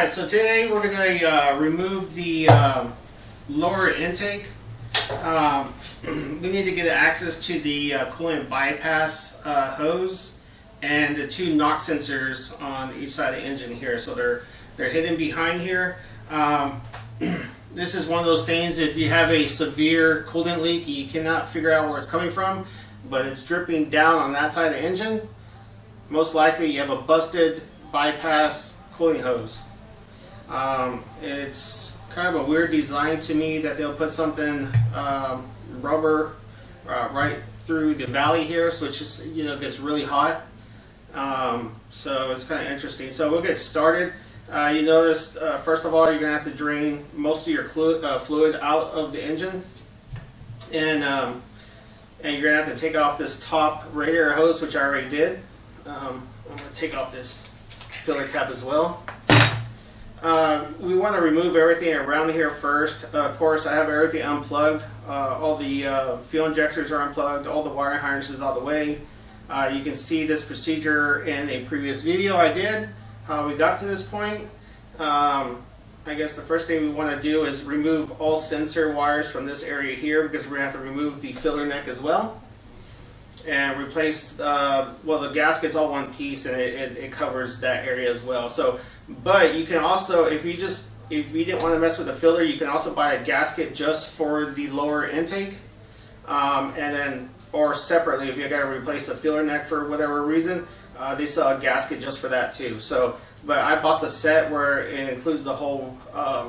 Alright, so today we're going to remove the lower intake. We need to get access to the coolant bypass hose and the two knock sensors on each side of the engine here. So they're hidden behind here. This is one of those things, if you have a severe coolant leak, you cannot figure out where it's coming from, but it's dripping down on that side of the engine. Most likely you have a busted bypass cooling hose. It's kind of a weird design to me that they'll put something rubber right through the valley here, so it's just, you know, gets really hot. So it's kind of interesting. So we'll get started. You notice, first of all, you're going to have to drain most of your fluid out of the engine, and you're going to have to take off this top radiator hose, which I already did. I'm going to take off this filler cap as well. We want to remove everything around here first. Of course, I have everything unplugged. All the fuel injectors are unplugged. All the wiring harnesses out of the way. You can see this procedure in a previous video I did, how we got to this point. I guess the first thing we want to do is remove all sensor wires from this area here, because we're going to have to remove the filler neck as well. And replace, well, the gasket's all one piece, and it covers that area as well. So, but you can also, if you didn't want to mess with the filler, you can also buy a gasket just for the lower intake, and then, or separately, if you got to replace the filler neck for whatever reason, they sell a gasket just for that too. So, but I bought the set where it includes the whole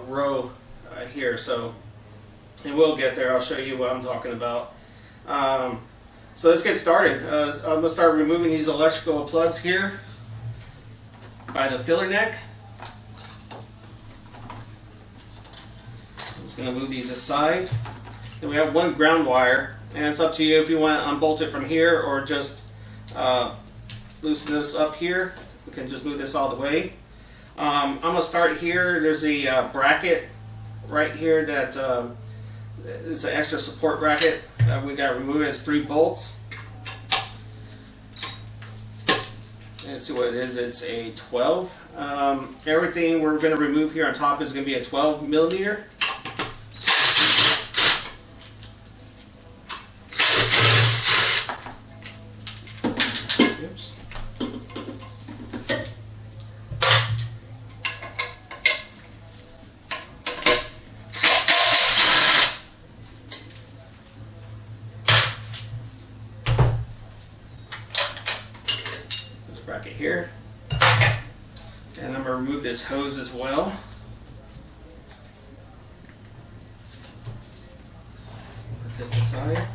row here. So, and we'll get there. I'll show you what I'm talking about. So let's get started. I'm going to start removing these electrical plugs here by the filler neck. I'm just going to move these aside. Then we have one ground wire, and it's up to you if you want to unbolt it from here or just loosen this up here. We can just move this all the way. I'm going to start here. There's a bracket right here that is an extra support bracket. We got to remove it. It's 3 bolts. Let's see what it is. It's a 12. Everything we're going to remove here on top is going to be a 12 millimeter. Oops. Bracket here, and I'm going to remove this hose as well. Put this aside.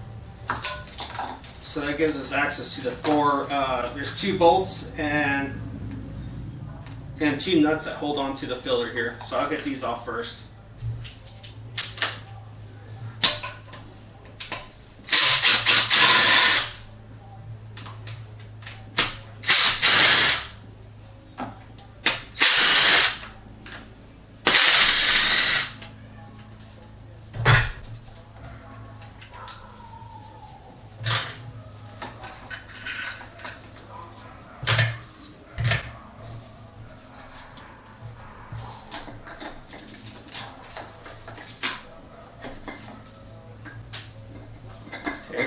So that gives us access to the 4. There's 2 bolts and 2 nuts that hold on to the filler here. So I'll get these off first.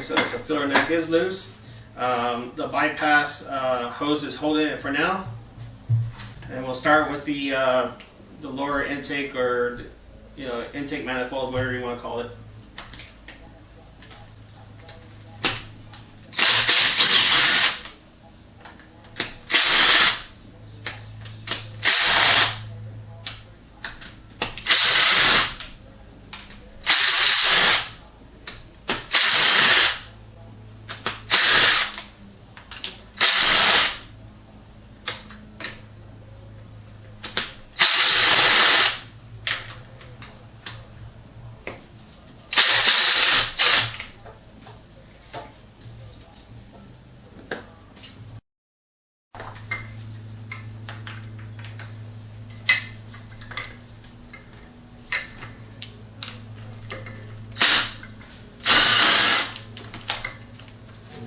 So the filler neck is loose. The bypass hose is holding it for now, and we'll start with the lower intake, or intake manifold, whatever you want to call it.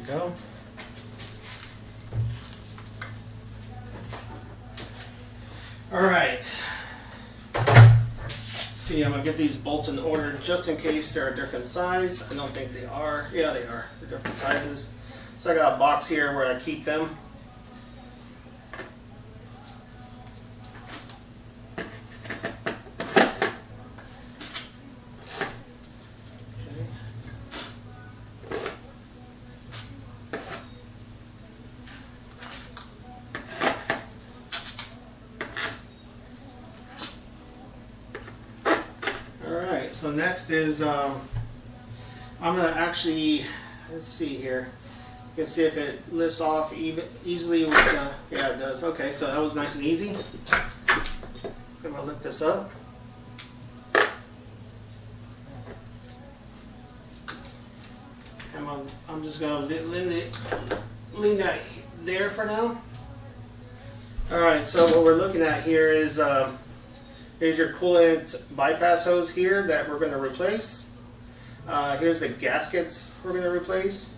Go. All right, see, I'm gonna get these bolts in order just in case they're a different size. I don't think they are. Yeah, they are. They're different sizes. So I got a box here where I keep them. So next is, I'm going to actually, let's see here, you can see if it lifts off easily with the, yeah it does, okay, so that was nice and easy. I'm going to lift this up. I'm just going to lean that there for now. Alright, so what we're looking at here is, here's your coolant bypass hose here that we're going to replace. Here's the gaskets we're going to replace.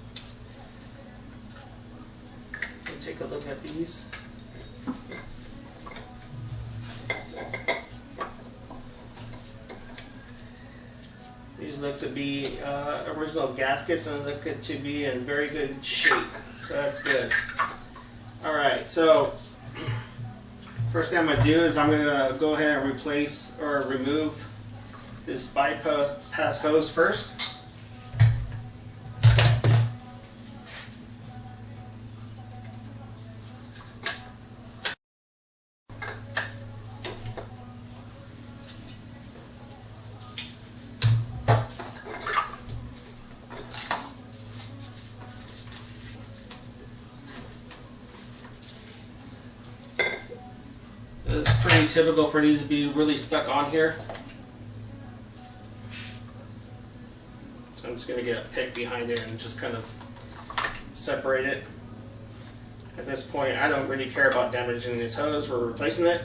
Let me take a look at these. These look to be original gaskets and look to be in very good shape. So that's good. Alright, so first thing I'm going to do is I'm going to go ahead and replace or remove this bypass hose first. It's pretty typical for these to be really stuck on here. So I'm just going to get a pick behind it and just kind of separate it. At this point, I don't really care about damaging this hose. We're replacing it.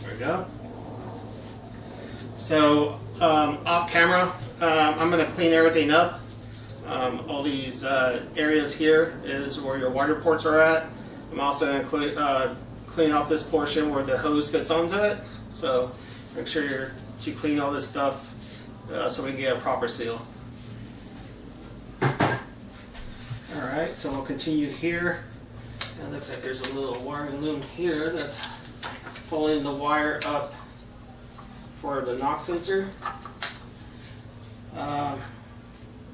There we go. So off camera, I'm going to clean everything up. All these areas here is where your water ports are at. I'm also going to clean off this portion where the hose fits onto it. So make sure to clean all this stuff so we can get a proper seal. Alright, so we'll continue here. And it looks like there's a little wiring loom here that's pulling the wire up for the knock sensor.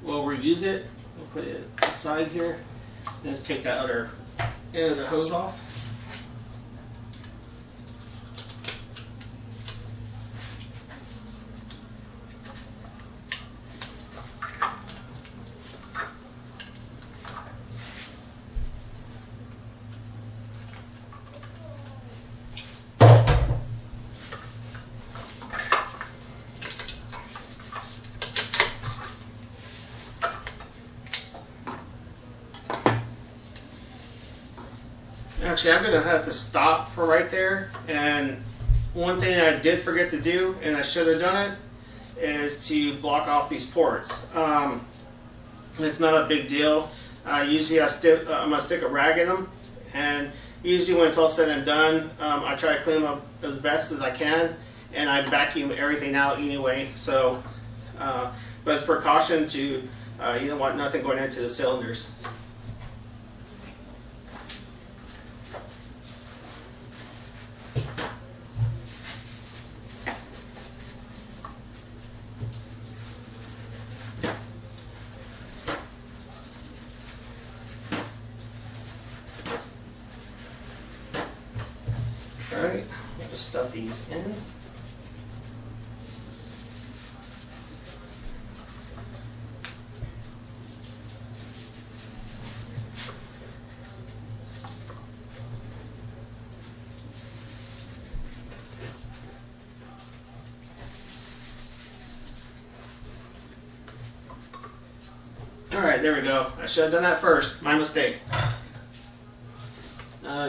We'll reuse it. We'll put it aside here. Let's take that other end of the hose off. Actually, I'm going to have to stop for right there. And one thing I did forget to do, and I should have done it, is to block off these ports. It's not a big deal. Usually I'm going to stick a rag in them. And usually when it's all said and done, I try to clean them up as best as I can. And I vacuum everything out anyway. So, but it's precaution to, you don't want nothing going into the cylinders. Alright, we'll just stuff these in. Alright, there we go. I should have done that first. My mistake.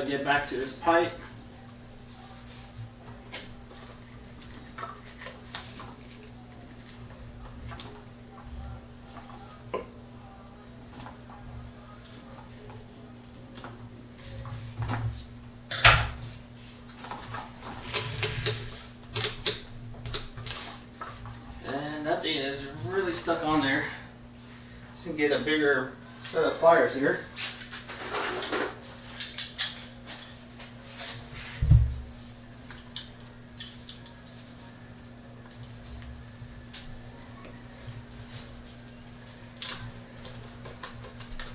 Get back to this pipe. Let's get a bigger set of pliers here.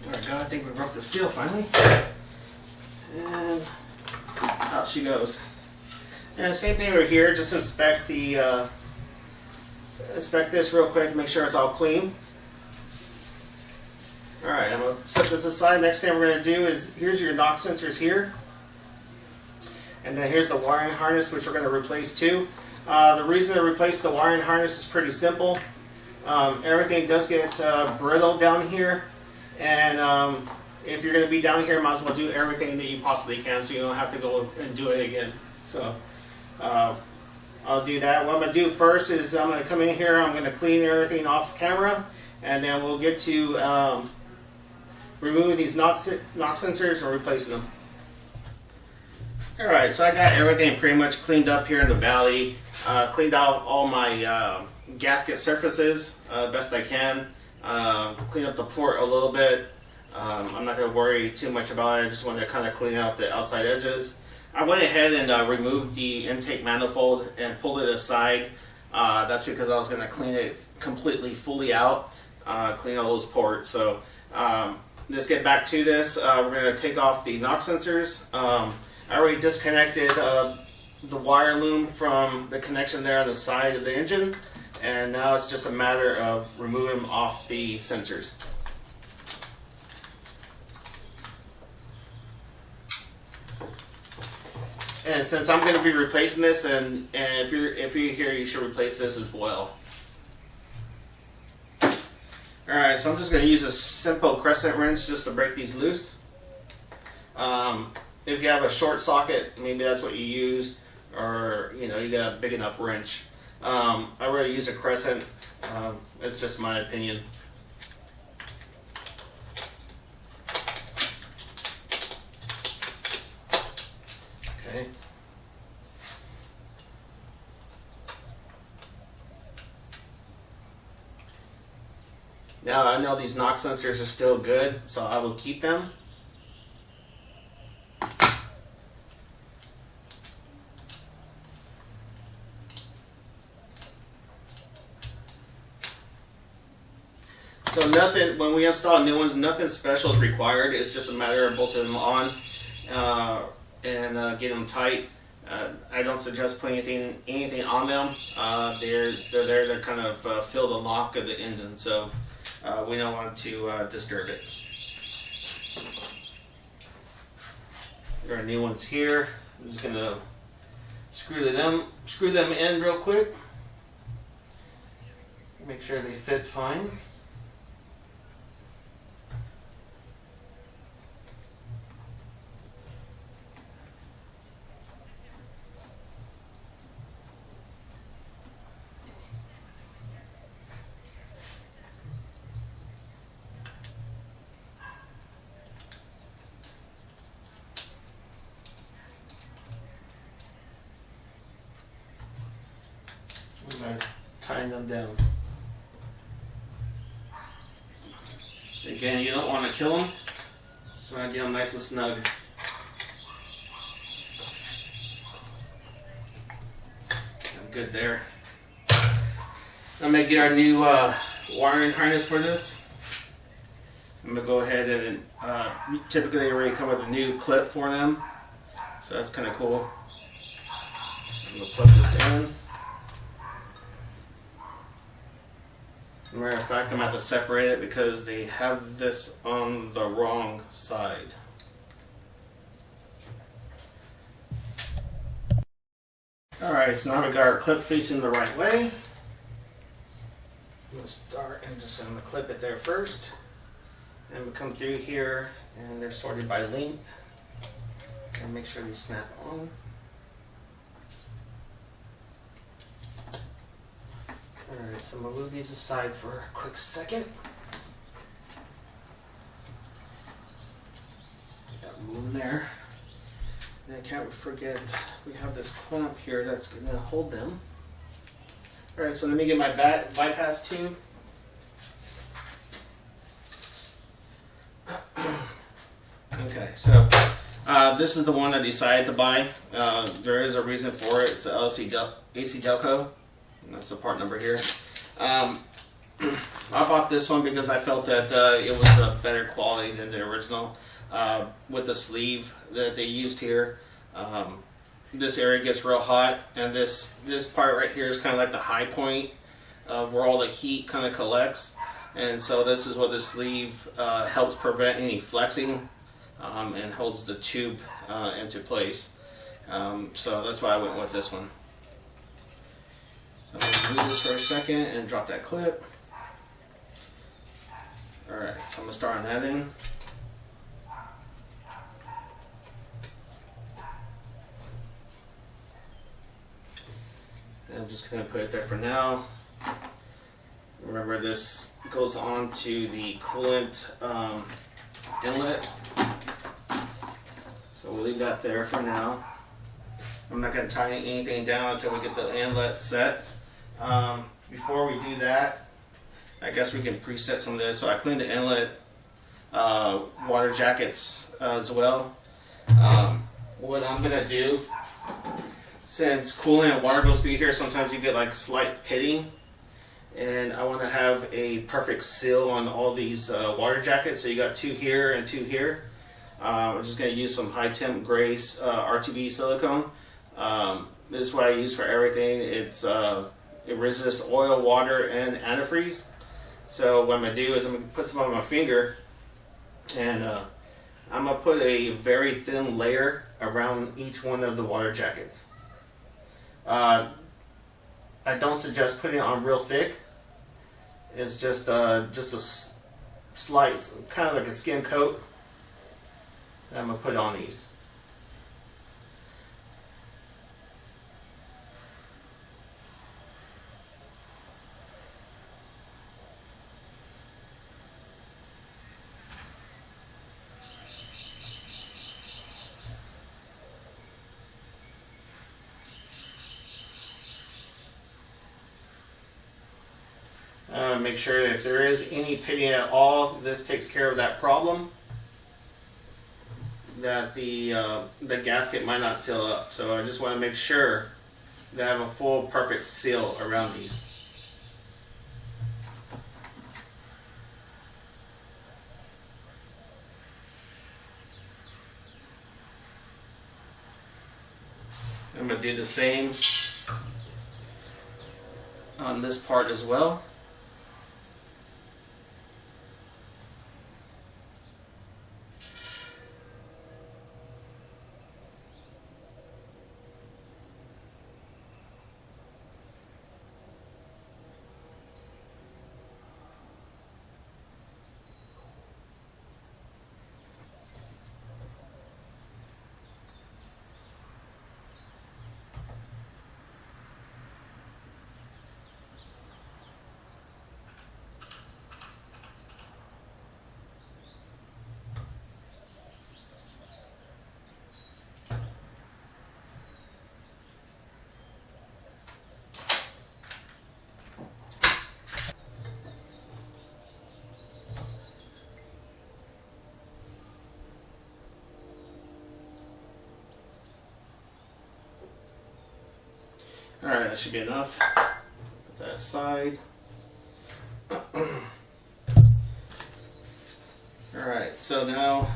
There we go, I think we broke the seal finally. And out she goes. And same thing over here, just inspect the inspect this real quick, make sure it's all clean. Alright, I'm going to set this aside. Next thing we're going to do is, here's your knock sensors here. And then here's the wiring harness, which we're going to replace too. The reason to replace the wiring harness is pretty simple. Everything does get brittle down here. And if you're going to be down here, might as well do everything that you possibly can so you don't have to go and do it again. So I'll do that. What I'm going to do first is I'm going to come in here, I'm going to clean everything off camera, and then we'll get to removing these knock sensors and replacing them. Alright, so I got everything pretty much cleaned up here in the valley. Cleaned out all my gasket surfaces best I can. Clean up the port a little bit. I'm not going to worry too much about it. I just wanted to kind of clean out the outside edges. I went ahead and removed the intake manifold and pulled it aside. That's because I was going to clean it completely, fully out, clean all those ports. So let's get back to this. We're going to take off the knock sensors. I already disconnected the wire loom from the connection there on the side of the engine, and now it's just a matter of removing them off the sensors. And since I'm going to be replacing this, and if you're here, you should replace this as well. Alright, so I'm just going to use a simple crescent wrench just to break these loose. If you have a short socket, maybe that's what you use, or you got a big enough wrench. I really use a crescent. It's just my opinion. Okay. Now I know these knock sensors are still good, so I will keep them. So nothing, when we install new ones, nothing special is required. It's just a matter of bolting them on and getting them tight. I don't suggest putting anything on them. They're there to kind of fill the lock of the engine, so we don't want to disturb it. There are new ones here. I'm just gonna screw them in real quick. Make sure they fit fine. I'm tying them down. Again, you don't want to kill them, so I get them nice and snug. I'm good there. I'm going to get our new wiring harness for this. I'm going to go ahead and typically they already come with a new clip for them, so that's kind of cool. I'm going to plug this in. As a matter of fact, I'm going to have to separate it because they have this on the wrong side. Alright, so now we got our clip facing the right way. I'm going to start and I'm going to clip it there first. And we come through here and they're sorted by length. And make sure they snap on. Alright, so I'm going to move these aside for a quick second. Got them moving there. And I can't forget, we have this clamp here that's going to hold them. Alright, so let me get my bypass tube. so this is the one I decided to buy. There is a reason for it. It's the ACDELCO, and that's the part number here. I bought this one because I felt that it was a better quality than the original. With the sleeve that they used here, this area gets real hot, and this part right here is kind of like the high point of where all the heat kind of collects, and so this is what the sleeve helps prevent any flexing and holds the tube into place. So that's why I went with this one. So I'm going to move this for a second and drop that clip. Alright, so I'm going to start on that end. And I'm just going to put it there for now. Remember, this goes on to the coolant inlet. So we'll leave that there for now. I'm not going to tie anything down until we get the inlet set. Before we do that, I guess we can preset some of this. So I cleaned the inlet water jackets as well. What I'm going to do, since coolant and water goes through here, sometimes you get like slight pitting. And I want to have a perfect seal on all these water jackets. So you got 2 here and 2 here. I'm just going to use some high temp gray RTB silicone. This is what I use for everything. It resists oil, water, and antifreeze. So what I'm going to do is I'm going to put some on my finger, and I'm going to put a very thin layer around each one of the water jackets. I don't suggest putting it on real thick. It's just a slight, kind of like a skin coat. I'm going to put on these. Make sure if there is any pitting at all, this takes care of that problem, that the gasket might not seal up. So I just want to make sure that I have a full perfect seal around these. I'm going to do the same on this part as well. Alright, that should be enough. Put that aside. Alright, so now what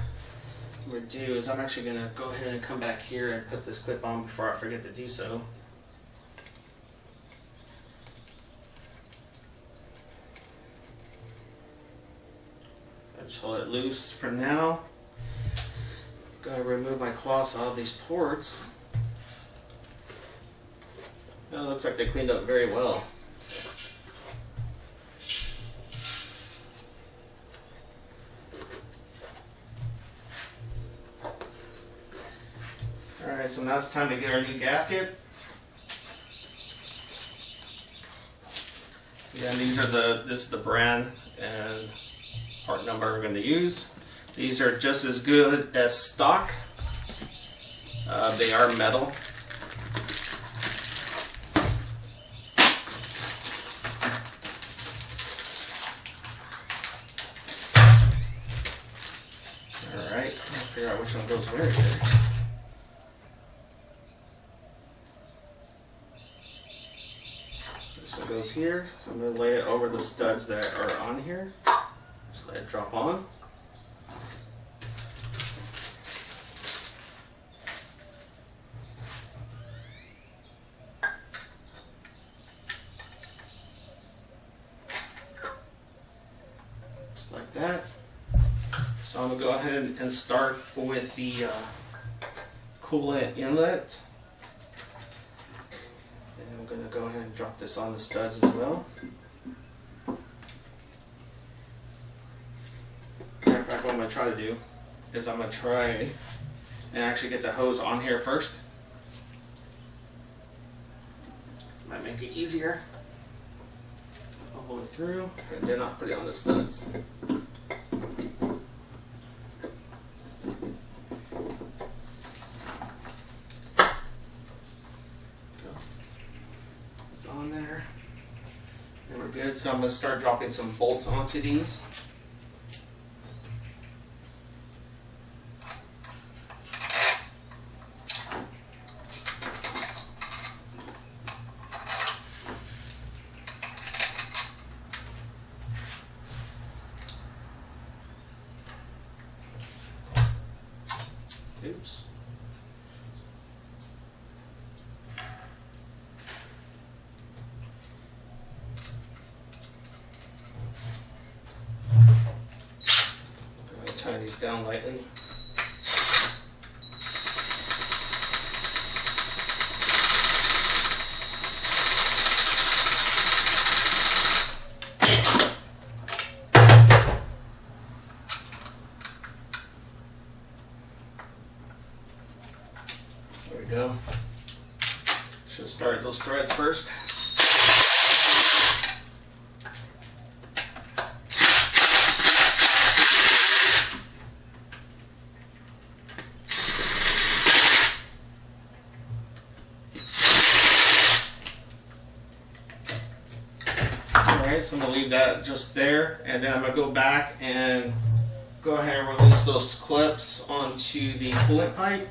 we're going to do is I'm actually going to go ahead and come back here and put this clip on before I forget to do so. I'll just hold it loose for now. Going to remove my cloths out of these ports. It looks like they cleaned up very well. Alright, so now it's time to get our new gasket. Again, this is the brand and part number we're going to use. These are just as good as stock. They are metal. figure out which one goes where here. This one goes here, so I'm going to lay it over the studs that are on here. Just let it drop on. Just like that. So I'm going to go ahead and start with the coolant inlet. And I'm going to go ahead and drop this on the studs as well. Matter of fact, what I'm going to try to do is I'm going to try and actually get the hose on here first. Might make it easier. All the way through, and then I'll put it on the studs. It's on there. And we're good. So I'm going to start dropping some bolts onto these. Oops. I'm going to tie these down lightly. There we go. Should start those threads first. Alright, so I'm going to leave that just there, and then I'm going to go back and go ahead and release those clips onto the coolant pipe.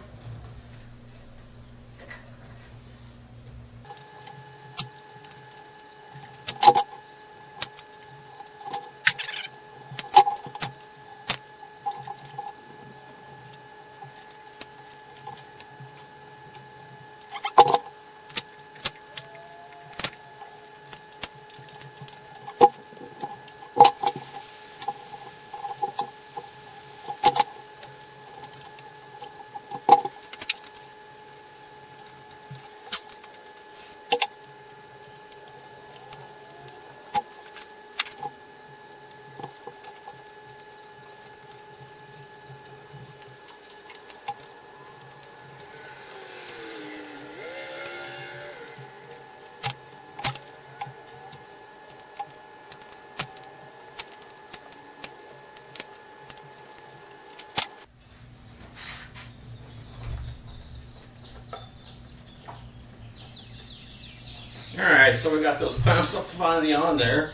Alright, so we got those clamps finally on there.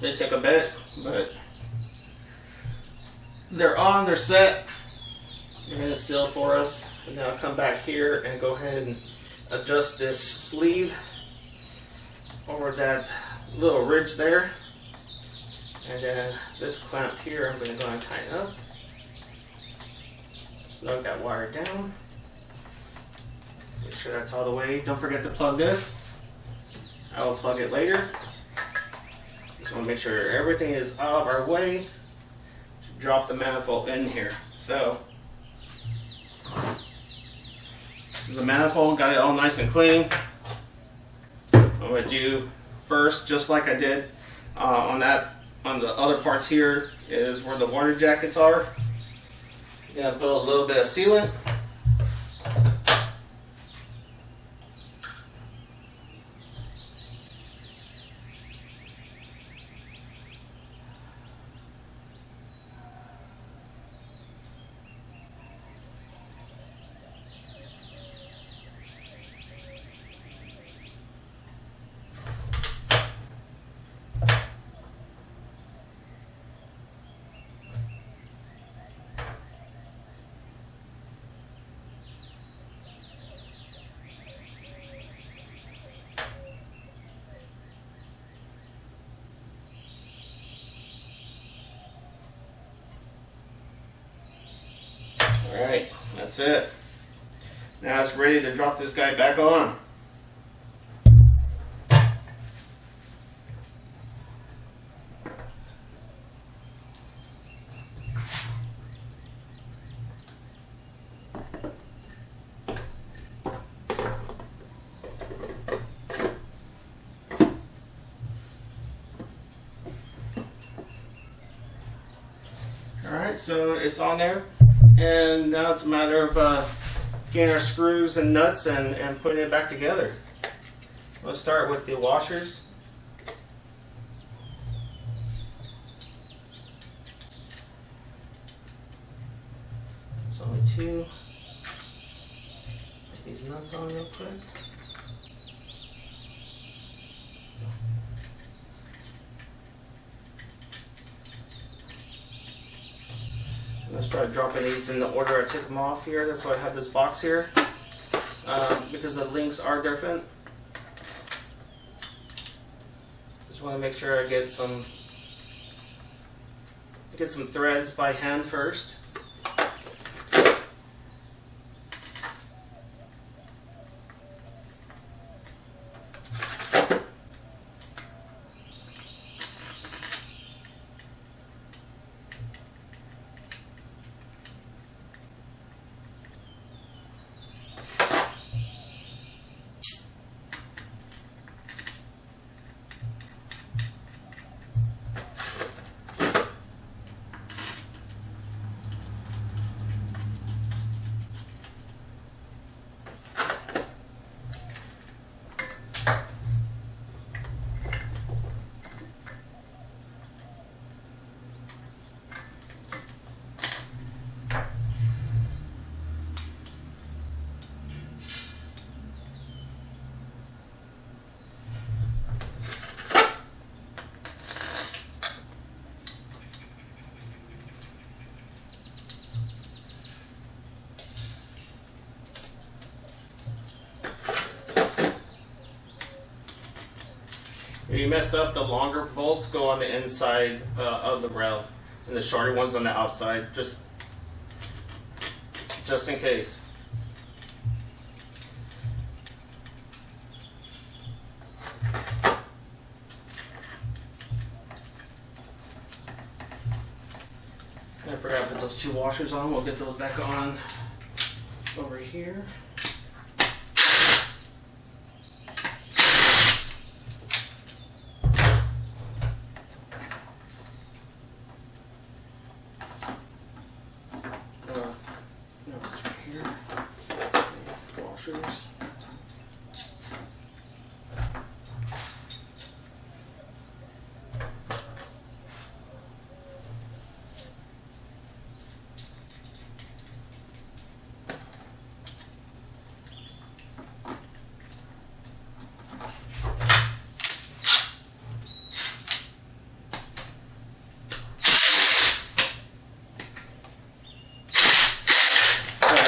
They took a bit, but they're on, they're set. They're going to seal for us. And now I'll come back here and go ahead and adjust this sleeve over that little ridge there. And then this clamp here, I'm going to go and tighten up. Snug that wire down. Make sure that's all the way. Don't forget to plug this. I will plug it later. Just want to make sure everything is out of our way to drop the manifold in here. So, there's a manifold, got it all nice and clean. I'm going to do first, just like I did on the other parts here, is where the water jackets are. I'm going to put a little bit of sealant. Alright, that's it. Now it's ready to drop this guy back on. Alright, so it's on there, and now it's a matter of getting our screws and nuts and putting it back together. Let's start with the washers. There's only two. Put these nuts on real quick. Let's try dropping these in the order I took them off here. That's why I have this box here, because the links are different. Just want to make sure I get some threads by hand first. If you mess up, the longer bolts go on the inside of the rail, and the shorter ones on the outside, just in case. I forgot to put those two washers on. We'll get those back on over here.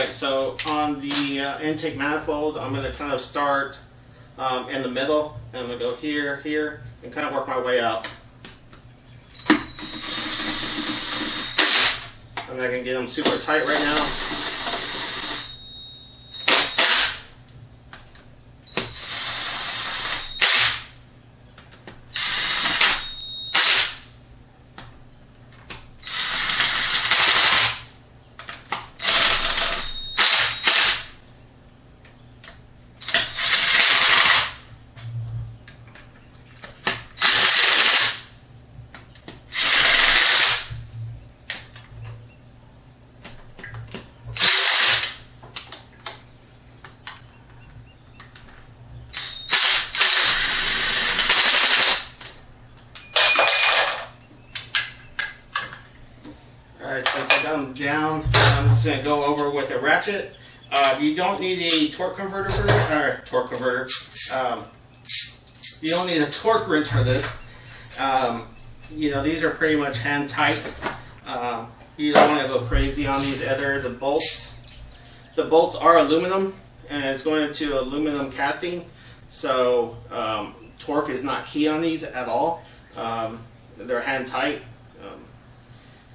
So on the intake manifold, I'm going to kind of start in the middle, and I'm going to go here, here, and kind of work my way out. I'm not going to get them super tight right now. Since I got them down, I'm just going to go over with a ratchet. You don't need a torque converter for this, or torque converter. You don't need a torque wrench for this. You know, these are pretty much hand tight. You don't want to go crazy on these either. The bolts are aluminum, and it's going into aluminum casting, so torque is not key on these at all. They're hand tight.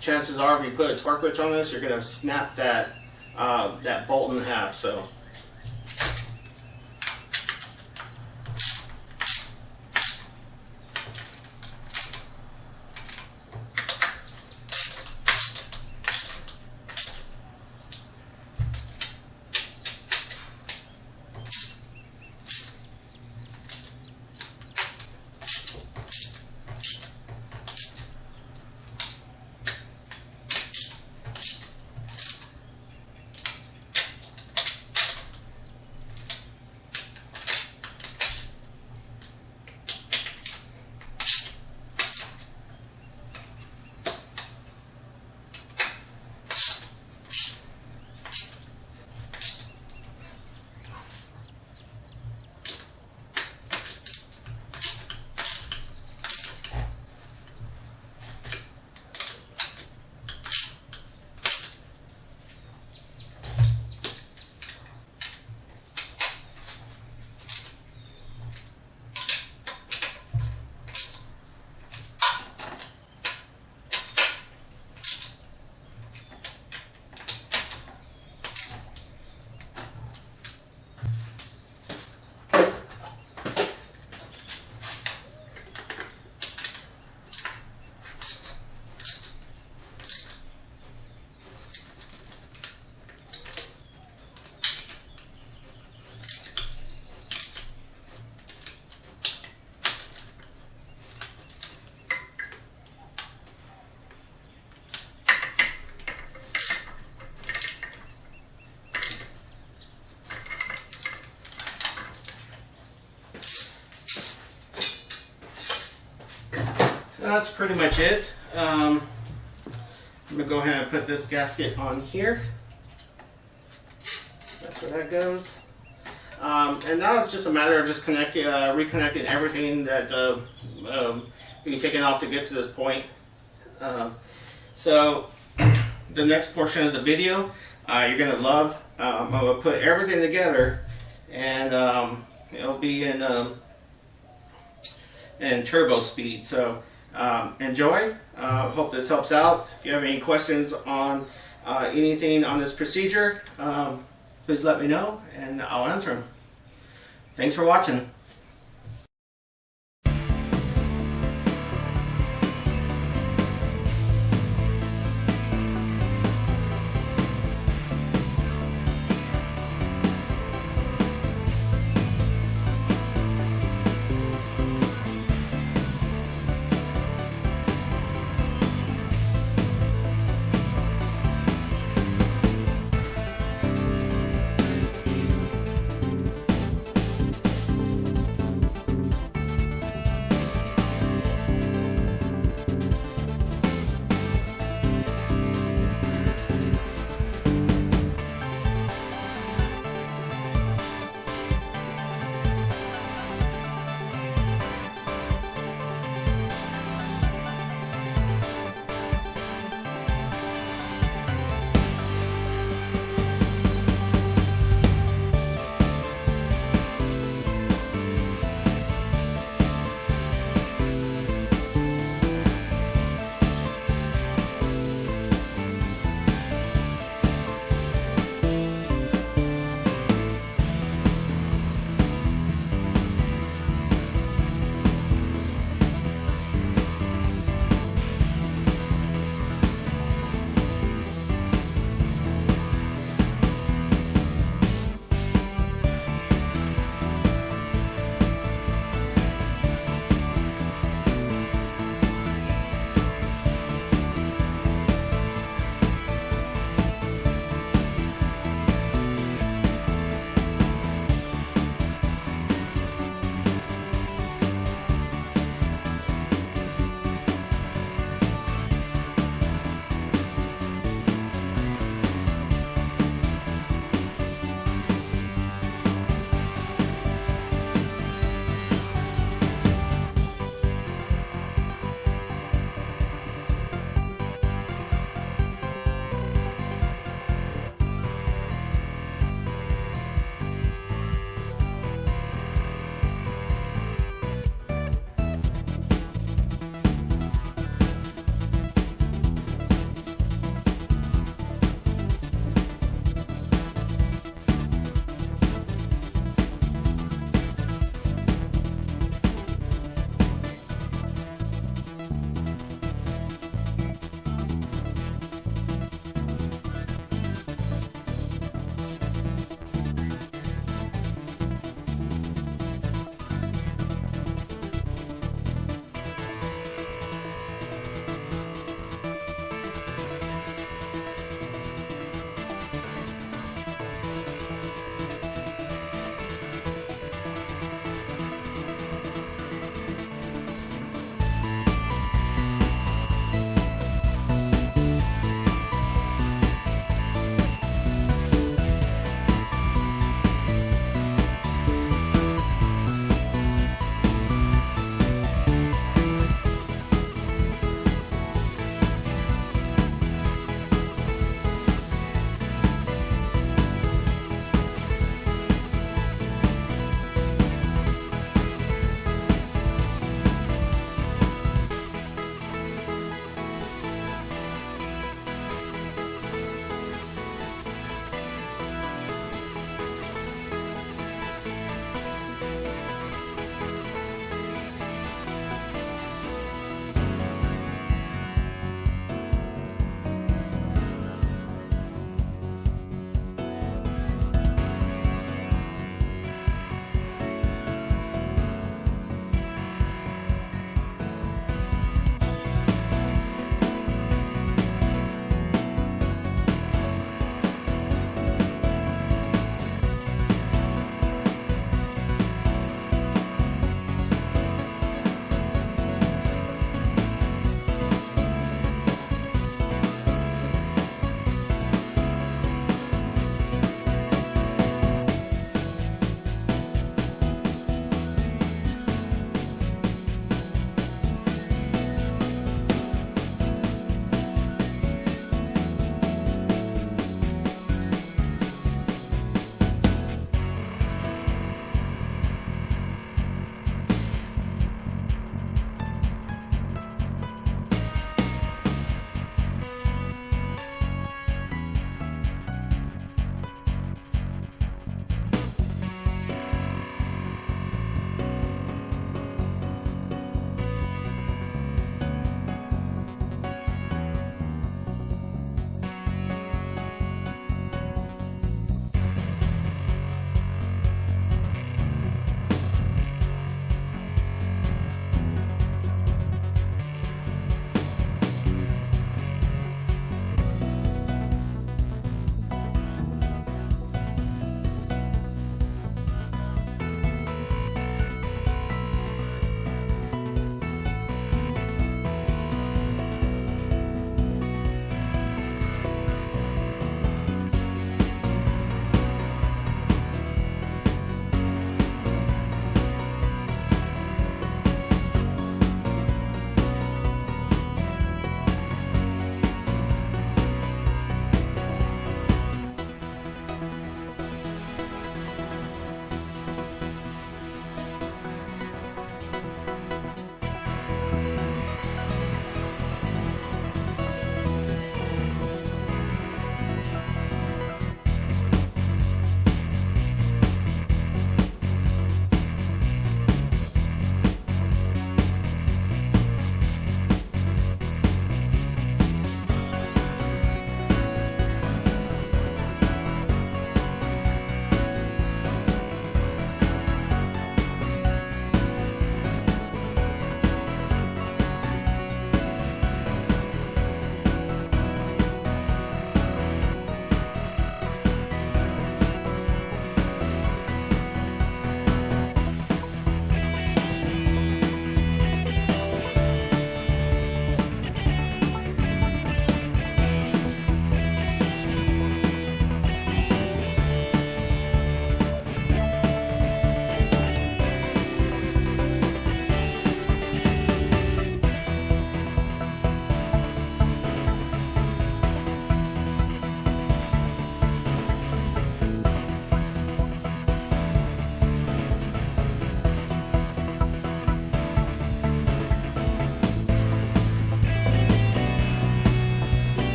Chances are, if you put a torque wrench on this, you're going to snap that that bolt in half. So. That's pretty much it. I'm going to go ahead and put this gasket on here. That's where that goes. And now it's just a matter of just reconnecting everything that we've taken off to get to this point. So the next portion of the video you're going to love. I'm going to put everything together, and it'll be in turbo speed. So enjoy. Hope this helps out. If you have any questions on anything on this procedure, please let me know and I'll answer them. Thanks for watching.